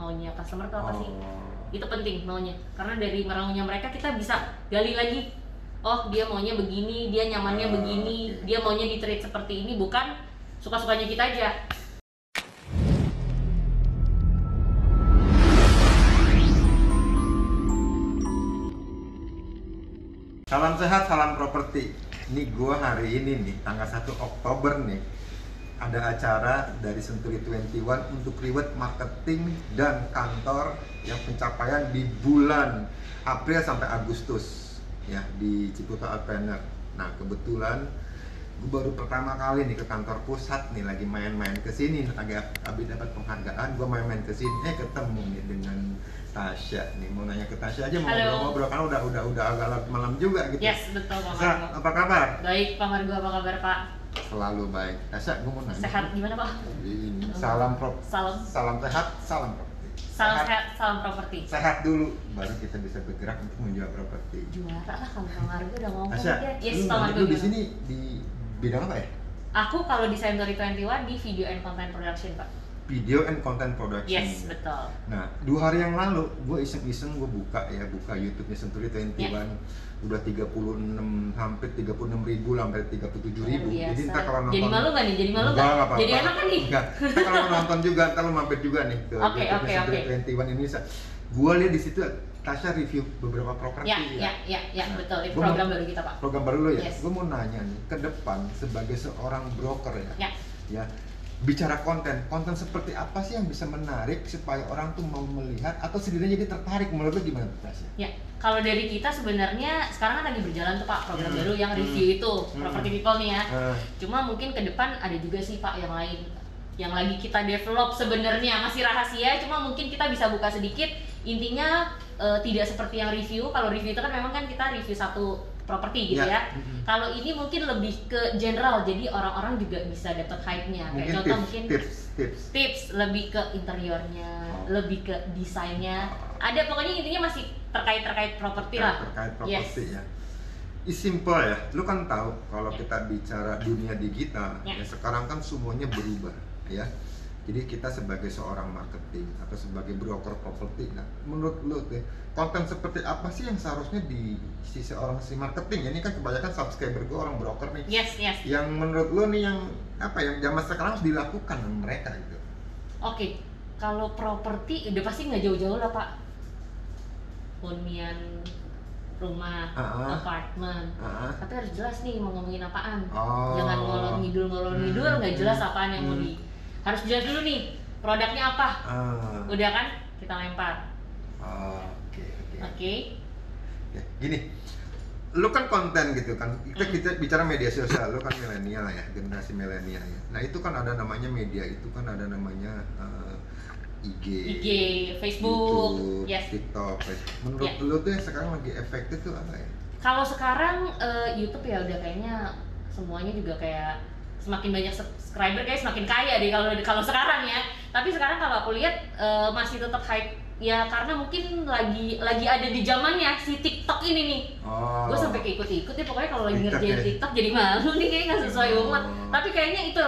maunya customer tuh apa sih. Itu penting maunya, karena dari maunya mereka kita bisa gali lagi. Oh, dia maunya begini, dia nyamannya begini, dia maunya di-treat seperti ini, bukan suka-sukanya kita aja. Salam sehat, salam properti. Ini gua hari ini nih, tanggal 1 Oktober nih, ada acara dari Century 21 untuk reward marketing dan kantor yang pencapaian di bulan April sampai Agustus ya di Ciputa Outpreneur. Nah, kebetulan gue baru pertama kali nih ke kantor pusat nih, lagi main-main ke sini, habis dapat penghargaan, gue main-main ke sini, ketemu nih dengan Tasya nih, mau nanya ke Tasya aja, mau ngobrol-ngobrol karena udah agak malam juga gitu. Yes, betul Pak Tasya, Margo. apa kabar? Baik Pak Margo, apa kabar Pak? Selalu baik. Tasya, gue mau nanya. Sehat gimana Pak? Salam sehat, salam properti. Salam sehat, salam properti. Sehat dulu, baru kita bisa bergerak untuk menjual properti. Juara lah kalau Pak Margo udah ngomong. Tasya, Yes, Pak Margo. lu di sini di bidang apa ya? Aku kalau di Century 21 di video and content production Pak. Video and content production. Yes, betul. Nah, 2 hari yang lalu gue iseng-iseng gue buka YouTube-nya Century 21. Udah 36, hampir 36 ribu sampai 37 ribu. Jadi entah kalau nonton. Jadi malu nggak nih? Jadi malu nggak? Jadi enak kan nih? Enggak. Entah kalau nonton juga, entar lo mampir juga nih ke YouTube-nya Century 21 Indonesia. Gue lihat di situ Tasya review beberapa properti ya, betul. Itu program baru kita Pak. Program baru lo ya? Yes. Gue mau nanya nih, ke depan sebagai seorang broker ya, bicara konten seperti apa sih yang bisa menarik supaya orang tuh mau melihat atau setidaknya jadi tertarik, menurut lo gimana Tasya? Ya, kalau dari kita sebenarnya sekarang kan lagi berjalan tuh Pak program baru yang review itu Property People nih ya. Cuma mungkin ke depan ada juga sih Pak yang lain yang lagi kita develop, sebenarnya masih rahasia, cuma mungkin kita bisa buka sedikit. Intinya tidak seperti yang review. Kalau review itu kan memang kan kita review satu properti gitu ya. Kalau ini mungkin lebih ke general, jadi orang-orang juga bisa dapat hype-nya. Kayak contoh mungkin tips lebih ke interiornya, lebih ke desainnya. Ada pokoknya intinya masih terkait properti lah. Terkait properti ya. Simple ya. Lu kan tahu kalau kita bicara dunia digital ya sekarang kan semuanya berubah ya. Jadi kita sebagai seorang marketing atau sebagai broker properti, nah menurut lu tuh konten seperti apa sih yang seharusnya di sisi orang marketing? Ini kan kebanyakan subscriber gue orang broker nih. Yes. Yang menurut lu nih yang apa yang zaman sekarang harus dilakukan mereka gitu? Oke, kalau properti udah pasti nggak jauh-jauh lah Pak. Hunian, rumah, apartemen. Tapi harus jelas nih mau ngomongin apaan. Jangan ngolor ngidul nggak jelas apaan yang mau di. Harus jelas dulu nih produknya apa. Udah kan kita lempar. Oke. Gini, lu kan konten gitu kan, kita bicara media sosial, lu kan milenial ya, generasi milenial ya. Nah itu kan ada namanya media, itu kan ada namanya IG, Facebook, YouTube, TikTok. Menurut lu tuh yang sekarang lagi efektif tuh apa ya? Kalau sekarang YouTube ya udah kayaknya semuanya juga kayak semakin banyak subscriber kayak semakin kaya deh kalau sekarang ya. Tapi sekarang kalau aku lihat masih tetap hype ya, karena mungkin lagi ada di zamannya si TikTok ini nih. Gue sampai ikut ya, pokoknya kalau lagi ngerjain TikTok jadi malu nih, kayak nggak sesuai banget. Tapi kayaknya itu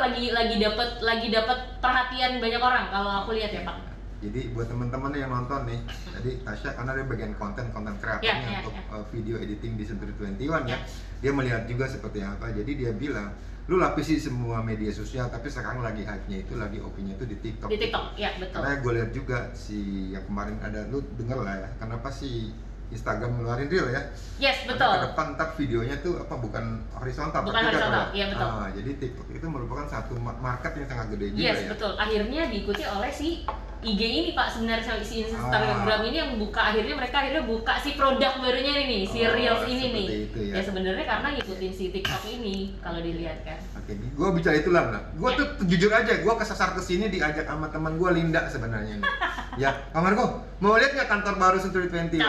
lagi dapat perhatian banyak orang kalau aku lihat ya Pak. Jadi buat teman-teman yang nonton nih, jadi Tasya karena dia bagian konten kreatornya untuk video editing di Century 21 ya. Dia melihat juga seperti apa. Jadi dia bilang, lu lapisi semua media sosial, tapi sekarang lagi hype-nya itu, lagi OP-nya itu di TikTok. Di TikTok, ya betul. Karena gue lihat juga si yang kemarin ada, lu denger lah ya, kenapa sih Instagram ngeluarin reel ya? Yes, betul. Ke depan ntar videonya tuh apa bukan horizontal, bukan horizontal, iya betul. Jadi TikTok itu merupakan satu market yang sangat gede juga ya. Yes, betul. Akhirnya diikuti oleh si IG ini Pak, sebenarnya si Instagram ini yang mereka akhirnya buka si produk barunya ini, si Reels ini nih. Ya sebenarnya karena ngikutin si TikTok ini kalau dilihat kan. Oke, gue bicara itulah nah. Gue tuh jujur aja, gue kesasar kesini diajak sama teman gue Linda sebenarnya nih. Ya, Pak Margo, mau lihat nggak kantor baru Century 21?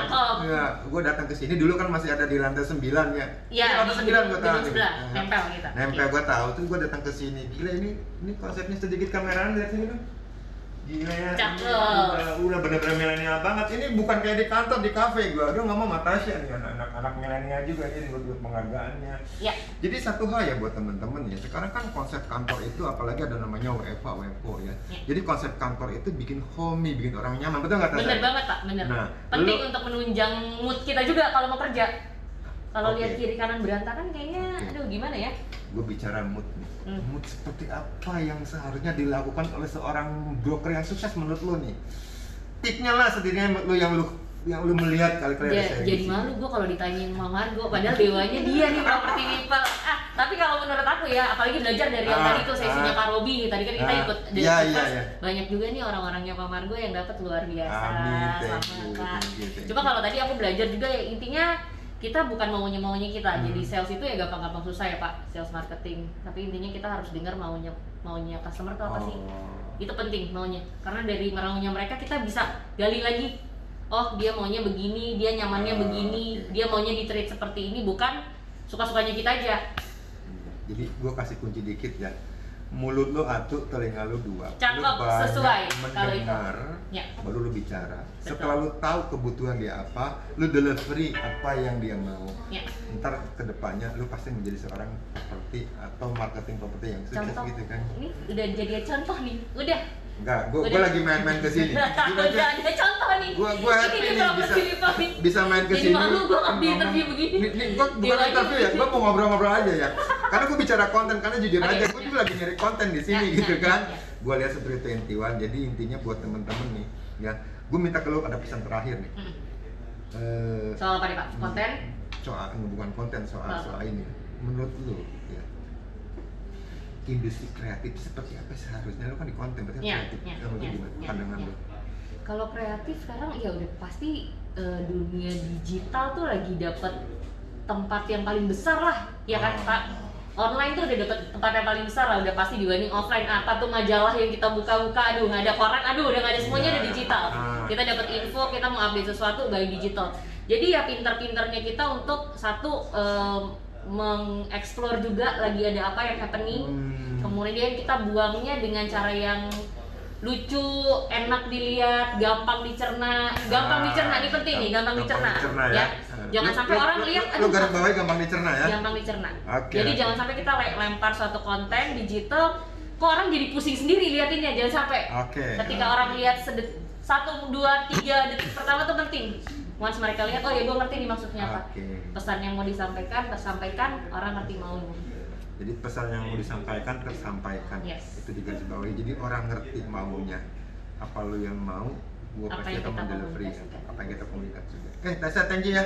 Ya, gue datang ke sini dulu kan masih ada di lantai 9 ya. Iya, lantai 9 gue tahu. Nempel kita. Nempel gue tahu tuh, gue datang ke sini. Gila ini konsepnya sedikit kameraan dari sini kan. Gila ya. Cakep. Udah bener-bener milenial banget. Ini bukan kayak di kantor, di kafe gua. Aduh nggak mau Natasha nih, anak milenial juga ini buat penghargaannya. Ya. Jadi satu hal ya buat temen-temen ya. Sekarang kan konsep kantor itu apalagi ada namanya WFH, WFO ya. Jadi konsep kantor itu bikin homey, bikin orang nyaman. Betul nggak Tasha? Bener banget Pak, bener. Nah, penting untuk menunjang mood kita juga kalau mau kerja. Kalau Oke. lihat kiri kanan berantakan kayaknya, Oke. aduh gimana ya? Gue bicara mood nih. Mood seperti apa yang seharusnya dilakukan oleh seorang broker yang sukses menurut lo nih? Tipnya lah setidaknya lo yang lu melihat kali-kali ada Jadi malu gue kalau ditanyain sama Margo, padahal dewanya dia nih properti people. Tapi kalau menurut aku ya, apalagi belajar dari yang tadi tuh sesinya Pak Robi, tadi kan kita ikut dari podcast. Banyak juga nih orang-orangnya Pak Margo yang dapat luar biasa. Amin, Kak. thank you. Cuma kalau tadi aku belajar juga ya, intinya kita bukan maunya kita. Jadi sales itu ya gampang-gampang susah ya Pak, sales marketing. Tapi intinya kita harus dengar maunya customer itu apa sih. Itu penting maunya. Karena dari maunya mereka kita bisa gali lagi. Oh, dia maunya begini, dia nyamannya begini, dia maunya di-treat seperti ini, bukan suka-sukanya kita aja. Jadi gua kasih kunci dikit ya. Mulut lu satu, telinga lu dua. Cakep, lu banyak sesuai kalau itu. mendengar, Ya. baru lu bicara. Betul. Setelah lu tahu kebutuhan dia apa, lu delivery apa yang dia mau. Ya. Ntar kedepannya lu pasti menjadi seorang properti atau marketing properti yang sukses Contoh, gitu kan. ini udah jadi contoh nih, udah. Enggak, gua Udah. lagi main-main ke sini. Udah ada contoh nih. Gua happy ini nih bisa main ke Jadi sini. malu gua nggak di interview begini. Nih, gua bukan Dia interview lagi. ya, gua mau ngobrol-ngobrol aja ya. Karena gua bicara konten, karena jujur Oke, aja gua juga lagi nyari konten di sini Ya, gitu ya, kan. ya. Gua lihat seperti 21, jadi intinya buat temen-temen nih, ya. Gua minta ke lu ada pesan terakhir nih. Soal apa nih Pak? Konten? Soal bukan konten, soal ini. Menurut lu ya, industri kreatif seperti apa seharusnya? Lu kan di konten, berarti kreatif. Menurut lu gimana? Pandangan lu? Kalau kreatif sekarang ya udah pasti dunia digital tuh lagi dapat tempat yang paling besar lah, ya kan Pak? Online tuh udah dapat tempat yang paling besar lah, udah pasti dibanding offline. Apa tuh majalah yang kita buka-buka, aduh nggak ada koran, aduh udah nggak ada, semuanya udah digital. Kita dapat info, kita mau update sesuatu by digital. Jadi ya pinter-pinternya kita untuk satu mengeksplor juga lagi ada apa yang happening. Kemudian kita buangnya dengan cara yang lucu, enak dilihat, gampang dicerna. Ini penting nih, gampang dicerna ya. Jangan sampai orang lihat lu garis bawahi gampang dicerna ya. Gampang dicerna. Oke. Jadi jangan sampai kita lempar suatu konten digital, kok orang jadi pusing sendiri liatinnya, jangan sampai. Oke. Ketika orang lihat 1, 2, 3 detik pertama tuh penting. Once mereka lihat, oh ya gue ngerti nih maksudnya apa. Pesan yang mau disampaikan, tersampaikan, orang ngerti mau. Jadi pesan yang mau disampaikan tersampaikan. Yes. Itu digaris bawahi. Jadi orang ngerti maunya. Apa lu yang mau, gua Apa pasti yang akan kita delivery. komunikasikan. Apa yang kita komunikasikan. Tasha, thank you ya.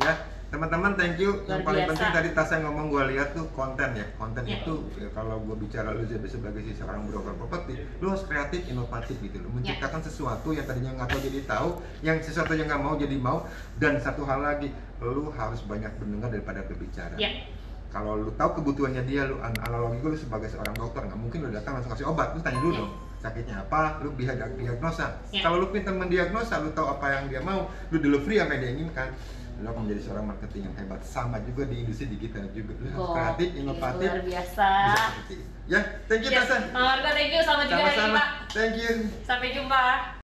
Ya, teman-teman thank you. Yang Luar paling biasa. penting tadi Tasha ngomong, gua lihat tuh konten ya. Konten Ya. itu ya, kalau gua bicara lu sebagai seorang broker properti, lu harus kreatif, inovatif gitu loh. Menciptakan sesuatu yang tadinya nggak tahu jadi tahu, yang sesuatu yang nggak mau jadi mau, dan satu hal lagi, lu harus banyak mendengar daripada berbicara. Ya. Kalau lu tahu kebutuhannya dia, lu analogi lu sebagai seorang dokter, nggak mungkin lu datang langsung kasih obat, lu tanya dulu dong sakitnya apa, lu bisa diagnosa. Kalau lu pintar mendiagnosa, lu tahu apa yang dia mau, lu delivery apa yang dia inginkan, lu akan menjadi seorang marketing yang hebat. Sama juga di industri digital juga, lu harus kreatif, inovatif, luar biasa. bisa seperti itu. Ya, thank you Tasha. Marga, thank you, sama juga hari ini Sama-sama, Pak. thank you. Sampai jumpa.